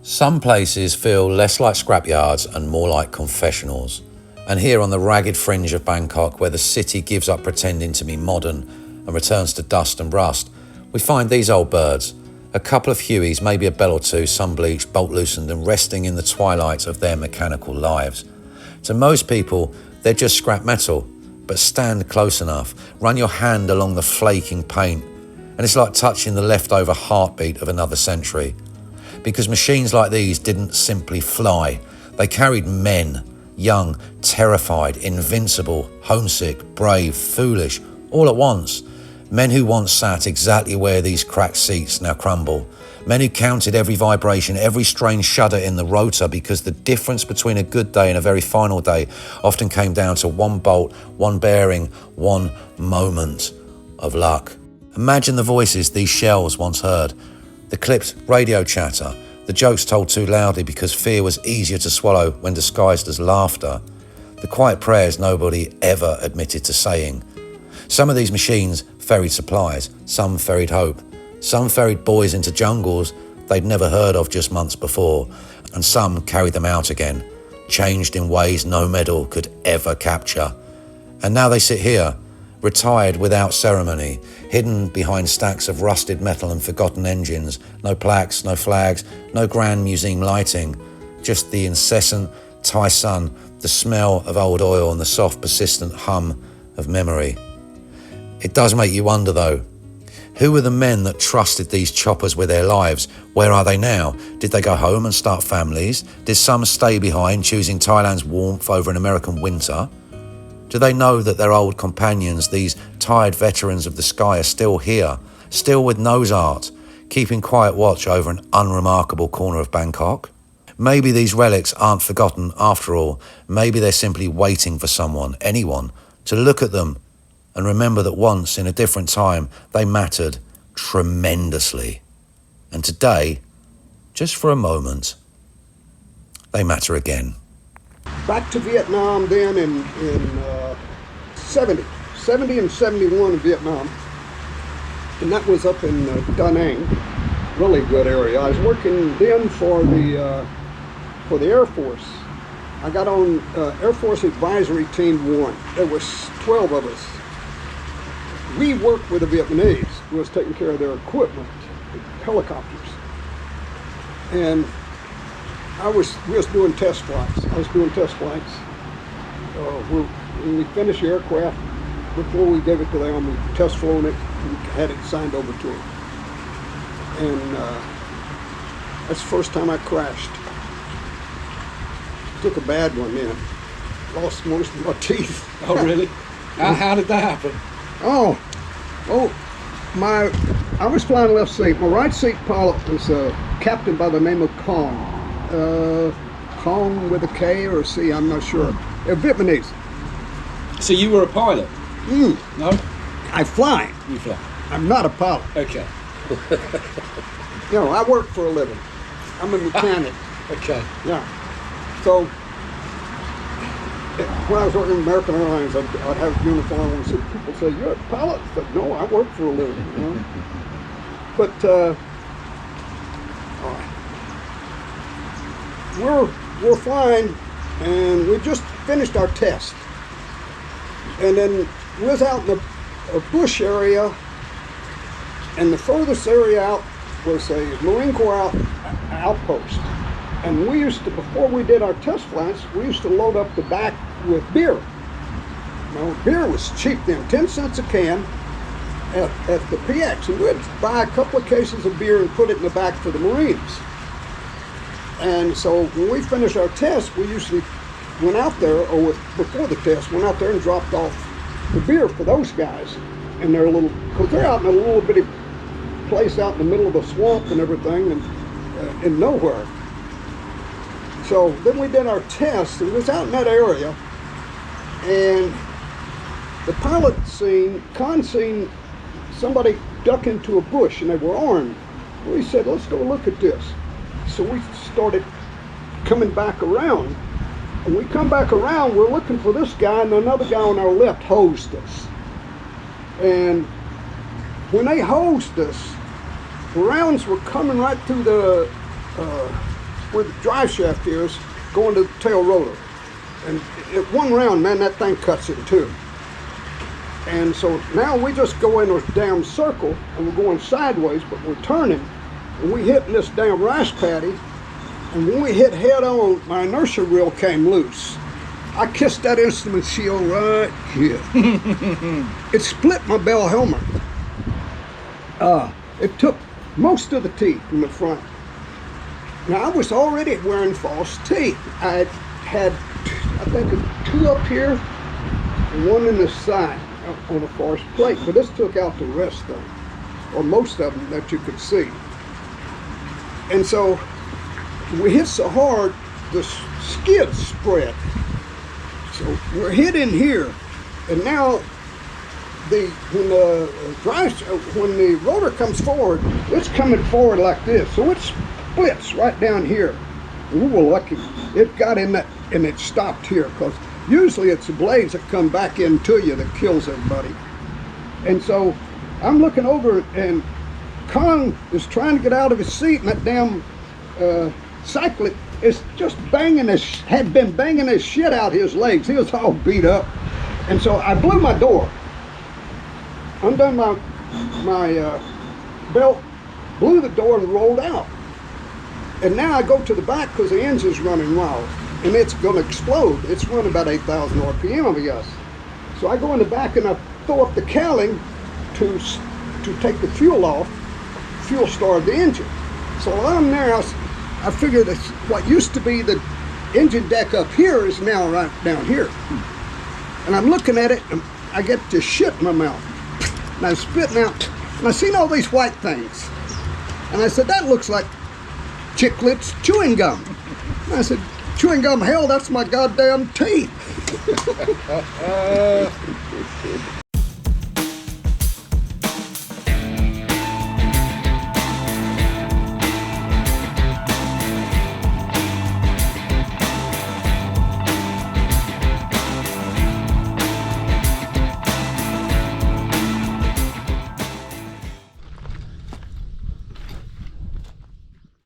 Some places feel less like scrapyards and more like confessionals. And here on the ragged fringe of Bangkok, where the city gives up pretending to be modern and returns to dust and rust, we find these old birds, a couple of Hueys, maybe a bell or two, sun-bleached, bolt-loosened and resting in the twilight of their mechanical lives. To most people, they're just scrap metal, but stand close enough, run your hand along the flaking paint, and it's like touching the leftover heartbeat of another century. Because machines like these didn't simply fly, they carried men, young, terrified, invincible, homesick, brave, foolish, all at once. Men who once sat exactly where these cracked seats now crumble. Men who counted every vibration, every strange shudder in the rotor, because the difference between a good day and a very final day often came down to one bolt, one bearing, one moment of luck. Imagine the voices these shells once heard. The clipped radio chatter, the jokes told too loudly because fear was easier to swallow when disguised as laughter, the quiet prayers nobody ever admitted to saying. Some of these machines ferried supplies, some ferried hope, some ferried boys into jungles they'd never heard of just months before, and some carried them out again, changed in ways no medal could ever capture. And now they sit here, retired without ceremony, hidden behind stacks of rusted metal and forgotten engines, no plaques, no flags, no grand museum lighting, just the incessant Thai sun, the smell of old oil and the soft persistent hum of memory. It does make you wonder though, who were the men that trusted these choppers with their lives? Where are they now? Did they go home and start families? Did some stay behind, choosing Thailand's warmth over an American winter? Do they know that their old companions, these tired veterans of the sky, are still here, still with nose art, keeping quiet watch over an unremarkable corner of Bangkok? Maybe these relics aren't forgotten after all. Maybe they're simply waiting for someone, anyone, to look at them and remember that once, in a different time, they mattered tremendously. And today, just for a moment, they matter again. Back to Vietnam then in 70 and 71 in Vietnam, and that was up in Da Nang, really good area. I was working then for the Air Force. I got on Air Force Advisory Team 1. There was 12 of us. We worked with the Vietnamese. We was taking care of their equipment, helicopters, and we was doing test flights. I was doing test flights. When we finished the aircraft, before we gave it to them, we test flown it, and had it signed over to them. And that's the first time I crashed. Took a bad one then. Lost most of my teeth. Oh, really? How did that happen? I was flying left seat. My right seat pilot was a captain by the name of Kong. Kong with a K or a C, I'm not sure. They're Vietnamese. So you were a pilot? No? I fly. You fly. I'm not a pilot. Okay. I work for a living. I'm a mechanic. Okay. Yeah. So, when I was working with American Airlines, I'd have a uniform and people say, "You're a pilot?" I said, "No, I work for a living." You know? But we're flying, and we just finished our test, and then we was out in a bush area, and the furthest area out was a Marine Corps outpost. And we used to, before we did our test flights, we used to load up the back with beer. Beer was cheap then, 10 cents a can at the PX. And we'd buy a couple of cases of beer and put it in the back for the Marines. And so when we finished our test, we usually went out there, or before the test, went out there and dropped off the beer for those guys. And they're because they're out in a little bitty place out in the middle of the swamp and everything, and in nowhere. So then we did our test, and it was out in that area, and the pilot Con seen somebody duck into a bush, and they were armed. We said, "Let's go look at this." So we started coming back around, and we come back around, we're looking for this guy, and another guy on our left hosed us. And when they hosed us, the rounds were coming right through the where the drive shaft is, going to the tail rotor. And at one round, man, that thing cuts in two. And so now we just go in a damn circle, and we're going sideways, but we're turning, and we hitting this damn rice paddy, and when we hit head on, my inertia reel came loose. I kissed that instrument shield right here. It split my bell helmet. It took most of the teeth in the front. Now, I was already wearing false teeth. I had, I think, two up here and one in the side on a false plate, but this took out the rest of them, or most of them that you could see. And so we hit so hard, the skid spread. So we're hitting here, and now when the rotor comes forward, it's coming forward like this. So it splits right down here. We were lucky. It got in that, and it stopped here, because usually it's the blades that come back into you that kills everybody. And so I'm looking over, and Kong is trying to get out of his seat, and that damn cyclic is just had been banging his shit out his legs. He was all beat up. And so I blew my door, undone my belt, blew the door and rolled out. And now I go to the back because the engine's running wild, and it's going to explode. It's running about 8,000 RPM, I guess. So I go in the back and I throw up the cowling to take the fuel off, fuel start the engine. So while I'm there, I figured that what used to be the engine deck up here is now right down here. And I'm looking at it, and I get this shit in my mouth. And I'm spitting out, and I seen all these white things. And I said, that looks like Chiclets chewing gum. And I said, chewing gum, hell, that's my goddamn teeth.